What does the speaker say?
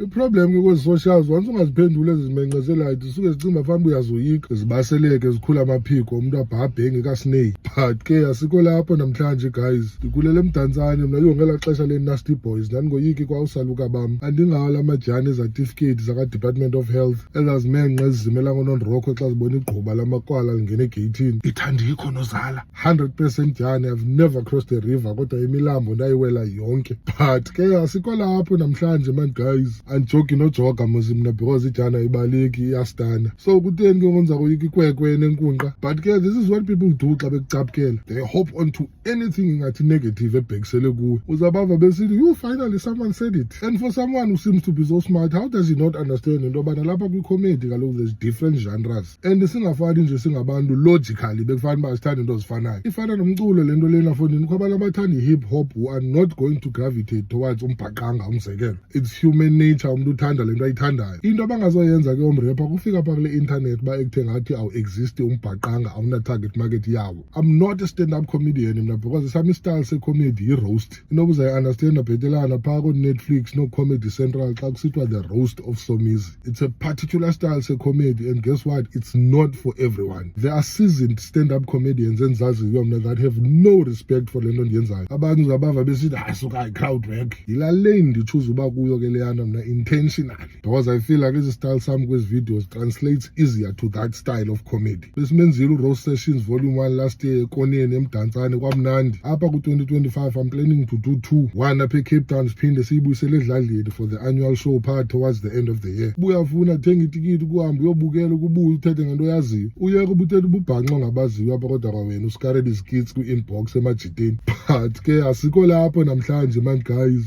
iproblem-ke kwezi-socials once ungaziphendula ezizimencezelayo zisuke zicimba fanele uyazoyika zibaseleke zikhula amaphiko umuntu abhabhe engekasineyi. But-ke asikho lapho namhlanje guys, ndikhulele emdantsane mna ngela xesha le-Nasty Boys ndandingoyiki kwa usaluka bam andingawo la majani ezatifiketi zaka-Department of Health ezazimenxe ezizimela ngononrokho xa zibona igquba lamakwala lingene egeyithini. Ithandikho nozala 100% jani, I've never crossed the river kodwa imilambo ndayiwela yonke. But-ke asikho lapho namhlanje man guys, andijogi nojoga mosi mna because ijana ibaleki iyastana. So kutheni ke ngonza koyika ikwekwe nenkunqa? But-ke this is what people do xa bekucaphukela, they hop onto anything ingathi negative ebhekisele kuwe. Uzabava besithi you finally someone said it, and for someone who seems to be so smart, how does he not understand into yobana lapha kwicomedy kaloku there's different genres and singafani nje singabantu logically bekufana uba sithanda into zifanayo. Ifana nomculo le nto lena fondini kho abantu abathanda i-hip hop who are not going to gravitate towards umbhaqanga umzekelo. It's human nature umuntu uthanda le nto ayithandayo. Into abangazoyenza ke omrepa kufika pha kule internet ba-ekuthe ngathi awu-exist umbhaqanga awuna-target market yawo. I'm not a stand-up comedian mna because sami istyle secomedy yi-roast. Inoba uzayi-understanda bhetelana phaa ko-Netflix no-Comedy Central xa kusithiwa the roast of Somizi. It's a particular style secomedy and guess what? It's not for everyone. There are seasoned stand-up comedians endizaziyo mna that have no respect for le nto ndiyenzayo. Abantu uzabava besithi hayi suka i-crowd work. Yila lane ndichuza uba kuyo ke leyana mna intentionally because I feel like ezi style sam kwezi videos translates easier to that style of comedy. Besimenzile u-roast sessions volume 1 last year ekoneni emdantsane kwamnandi. Apha ku-2025 I'm planning to do 2. One apha eCape Town siphinde siyibuyisele edladleni for the annual show part towards the end of the year. Buyafuna thenga itikiti kuhambe uyobukela kubuye uthethe ngento yaziyo. Uyeke ubuthethe ububhanxa ngabaziyo apha kodwa kwawena usikarele izikits kwi-inbox emajiteni. But ke asikho lapho namhlanje man guys.